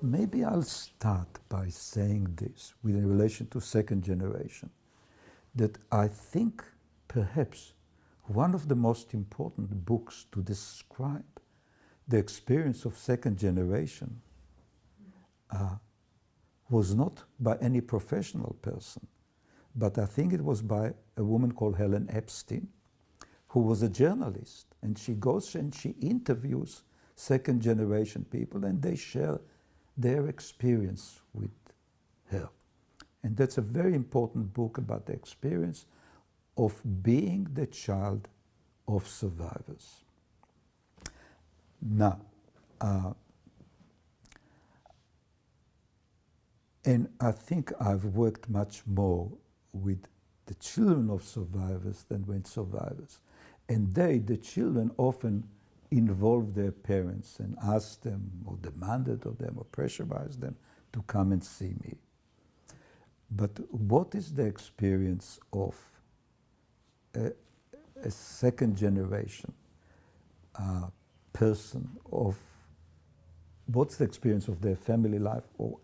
Maybe I'll start by saying this with in relation to second generation, that I think perhaps one of the most important books to describe the experience of second generation was not by any professional person, but I think it was by a woman called Helen Epstein, who was a journalist, and she goes and she interviews second generation people, and they share their experience with her. And that's a very important book about the experience of being the child of survivors. Now, and I think I've worked much more with the children of survivors than with survivors. And they, the children, often involve their parents and ask them or demanded of them or pressurized them to come and see me. But what is the experience of a second generation person of what's the experience of their family life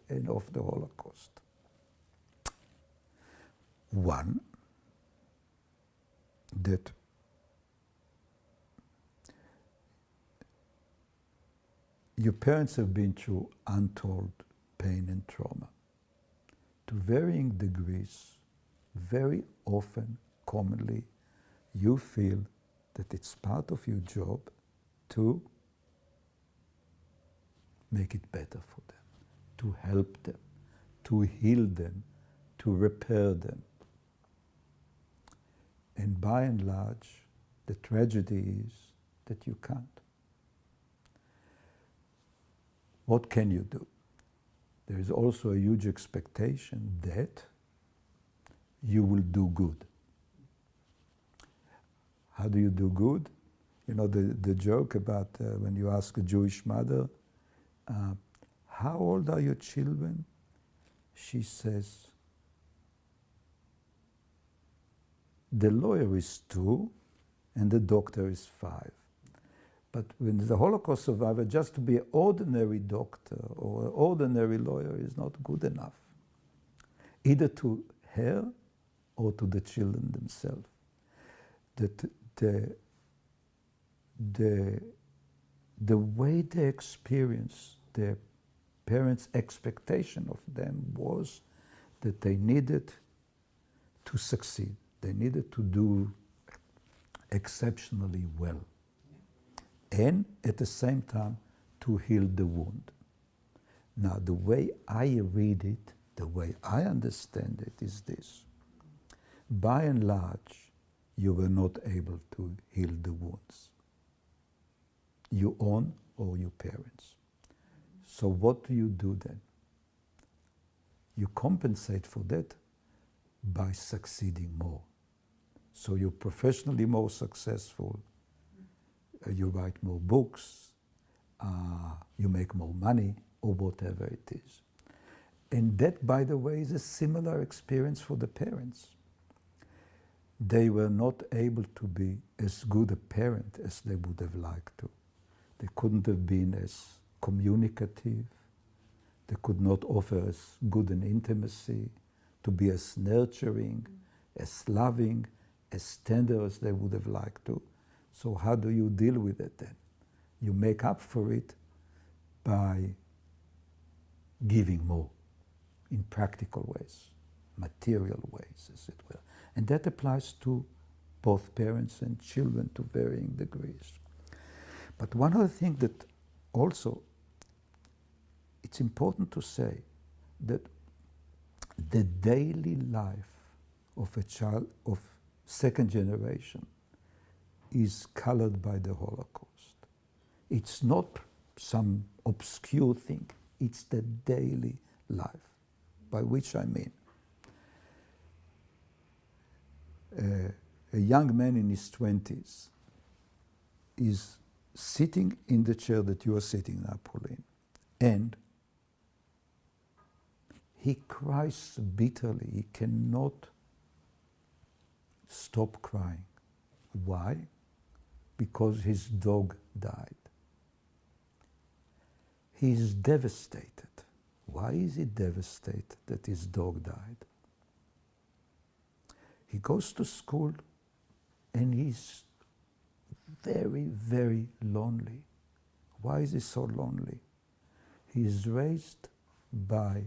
and of the Holocaust? One, that your parents have been through untold pain and trauma. To varying degrees, very often, commonly, you feel that it's part of your job to make it better for them, to help them, to heal them, to repair them. And by and large, the tragedy is that you can't. What can you do? There is also a huge expectation that you will do good. How do you do good? You know, the joke about when you ask a Jewish mother, how old are your children? She says, the lawyer is 2 and the doctor is 5. But when the Holocaust survivor, just to be an ordinary doctor or an ordinary lawyer is not good enough, either to her or to the children themselves. That the way they experience their parents' expectation of them was that they needed to succeed. They needed to do exceptionally well. And at the same time, to heal the wound. Now, the way I read it, the way I understand it is this. By and large, you were not able to heal the wounds. Your own or your parents. So what do you do then? You compensate for that by succeeding more. So you're professionally more successful, you write more books, you make more money, or whatever it is. And that, by the way, is a similar experience for the parents. They were not able to be as good a parent as they would have liked to. They couldn't have been as communicative. They could not offer as good an intimacy, to be as nurturing, as loving, as tender as they would have liked to. So how do you deal with it then? You make up for it by giving more in practical ways, material ways, as it were. And that applies to both parents and children to varying degrees. But one other thing that also, it's important to say that the daily life of a child of second generation is colored by the Holocaust. It's not some obscure thing, it's the daily life, by which I mean a young man in his 20s is sitting in the chair that you are sitting now, Pauline, and he cries bitterly. He cannot stop crying. Why? Because his dog died. He is devastated. Why is he devastated that his dog died? He goes to school and he's very, very lonely. Why is he so lonely? He is raised by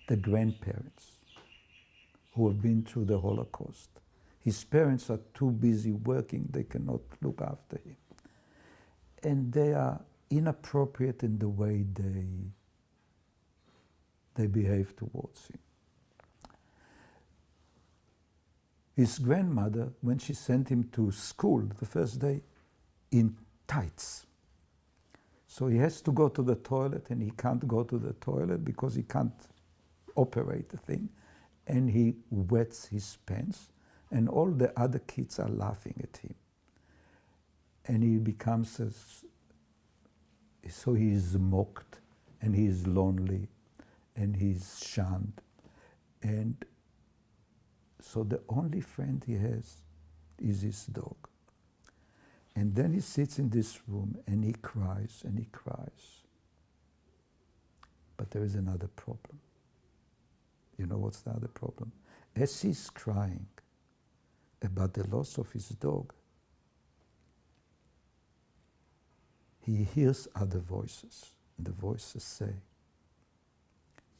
the grandparents who have been through the Holocaust. His parents are too busy working, they cannot look after him. And they are inappropriate in the way they behave towards him. His grandmother, when she sent him to school the first day, in tights. So he has to go to the toilet and he can't go to the toilet because he can't operate the thing. And he wets his pants and all the other kids are laughing at him. And he becomes, so he is mocked and he is lonely and he's shunned. And so the only friend he has is his dog. And then he sits in this room and he cries and he cries. But there is another problem. You know what's the other problem? As he's crying about the loss of his dog, he hears other voices. And the voices say,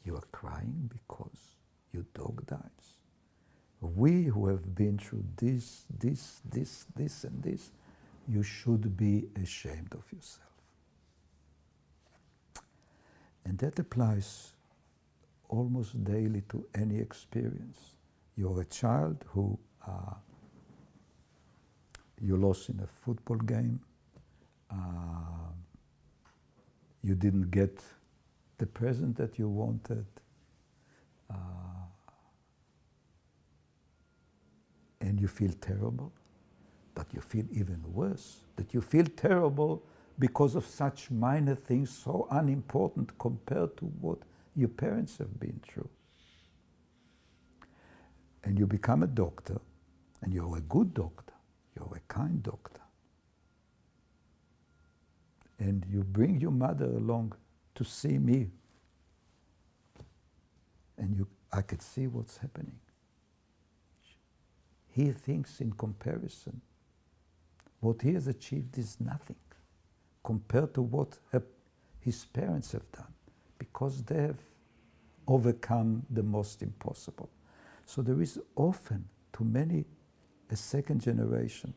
"You are crying because your dog dies. We who have been through this, and this, you should be ashamed of yourself." And that applies almost daily to any experience. You're a child who you lost in a football game. You didn't get the present that you wanted. And you feel terrible. But you feel even worse, that you feel terrible because of such minor things, so unimportant compared to what your parents have been through. And you become a doctor, and you're a good doctor, you're a kind doctor. And you bring your mother along to see me. And I could see what's happening. He thinks in comparison, what he has achieved is nothing compared to what his parents have done, because they have overcome the most impossible. So there is often, to many, a second generation,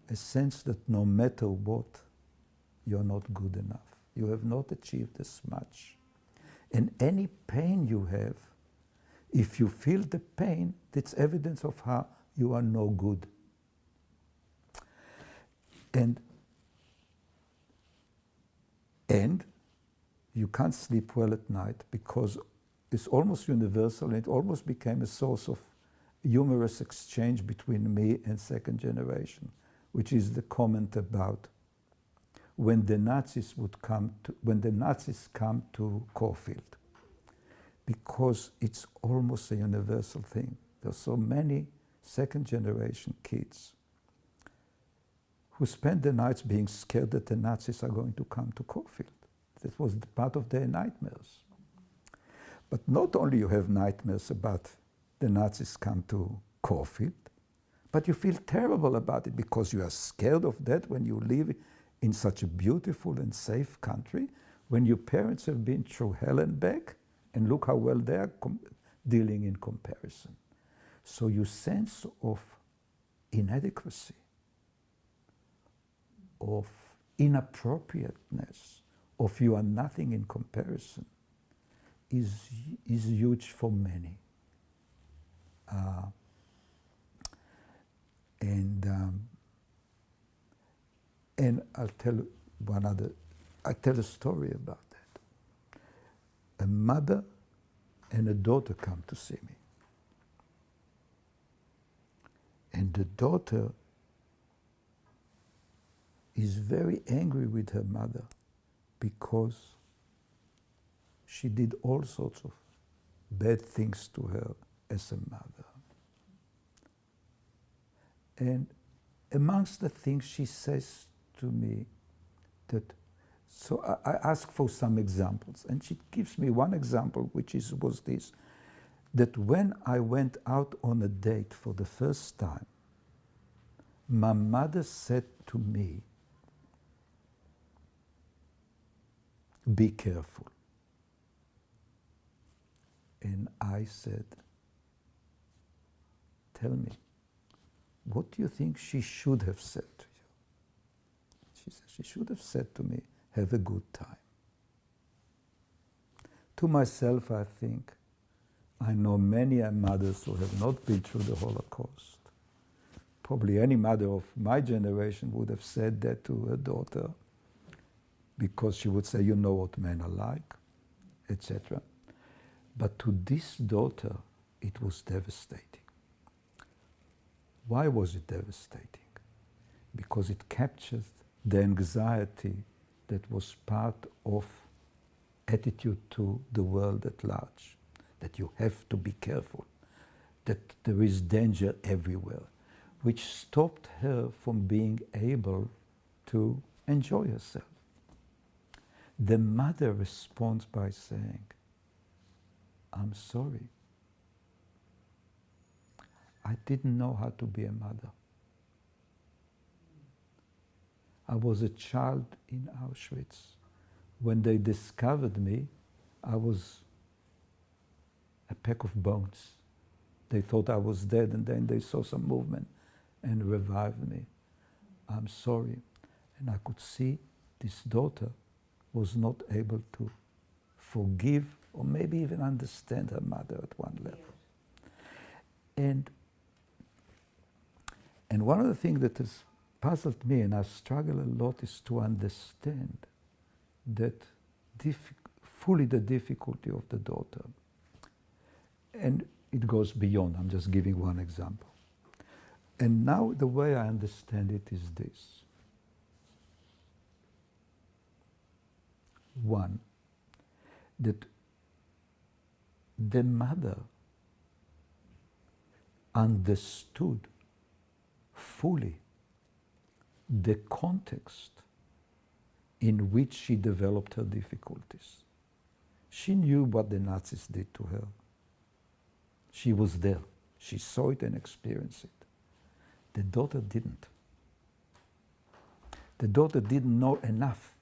a sense that no matter what, you're not good enough. You have not achieved as much. And any pain you have, if you feel the pain, that's evidence of how you are no good. And you can't sleep well at night because it's almost universal, and it almost became a source of humorous exchange between me and second generation, which is the comment about when the Nazis come to Caulfield, because it's almost a universal thing. There are so many second generation kids who spend the nights being scared that the Nazis are going to come to Caulfield. That was part of their nightmares. But not only you have nightmares about the Nazis come to Caulfield, but you feel terrible about it because you are scared of that when you live in such a beautiful and safe country, when your parents have been through hell and back, and look how well they are dealing in comparison. So your sense of inadequacy, of inappropriateness, of you are nothing in comparison, is huge for many. And I'll tell a story about that. A mother and a daughter come to see me. And the daughter is very angry with her mother because she did all sorts of bad things to her as a mother. And amongst the things she says to me, that So I asked for some examples, and she gives me one example, which was this, that when I went out on a date for the first time, my mother said to me, "Be careful." And I said, "Tell me, what do you think she should have said to you?" She said, "She should have said to me, 'Have a good time.'" To myself, I think, I know many mothers who have not been through the Holocaust. Probably any mother of my generation would have said that to her daughter, because she would say, "You know what men are like," etc. But to this daughter, it was devastating. Why was it devastating? Because it captures the anxiety that was part of attitude to the world at large, that you have to be careful, that there is danger everywhere, which stopped her from being able to enjoy herself. The mother responds by saying, "I'm sorry. I didn't know how to be a mother. I was a child in Auschwitz. When they discovered me, I was a pack of bones. They thought I was dead, and then they saw some movement and revived me. I'm sorry." And I could see this daughter was not able to forgive or maybe even understand her mother at one level. And one of the things that has puzzled me, and I've struggled a lot, is to understand that fully the difficulty of the daughter. And it goes beyond. I'm just giving one example. And now the way I understand it is this. One, that the mother understood fully the context in which she developed her difficulties. She knew what the Nazis did to her. She was there. She saw it and experienced it. The daughter didn't. The daughter didn't know enough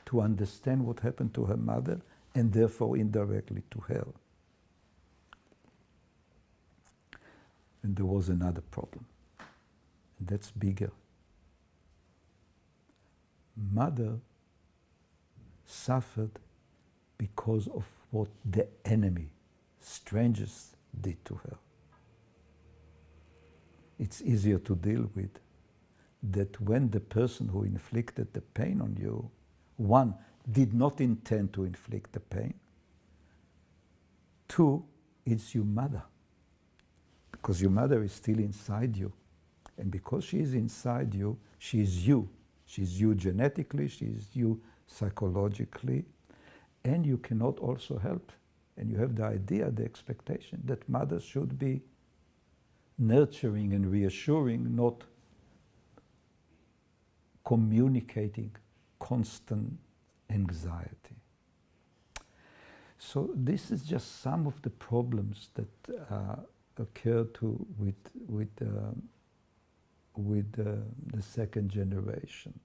to understand what happened to her mother, and therefore indirectly to her. And there was another problem, and that's bigger. Mother suffered because of what the enemy, strangers, did to her. It's easier to deal with that when the person who inflicted the pain on you, one, did not intend to inflict the pain. Two, it's your mother. Because your mother is still inside you. And because she is inside you, she is you. She's you genetically, she is you psychologically, and you cannot also help. And you have the idea, the expectation that mothers should be nurturing and reassuring, not communicating constant anxiety. So this is just some of the problems that occur with the second generation.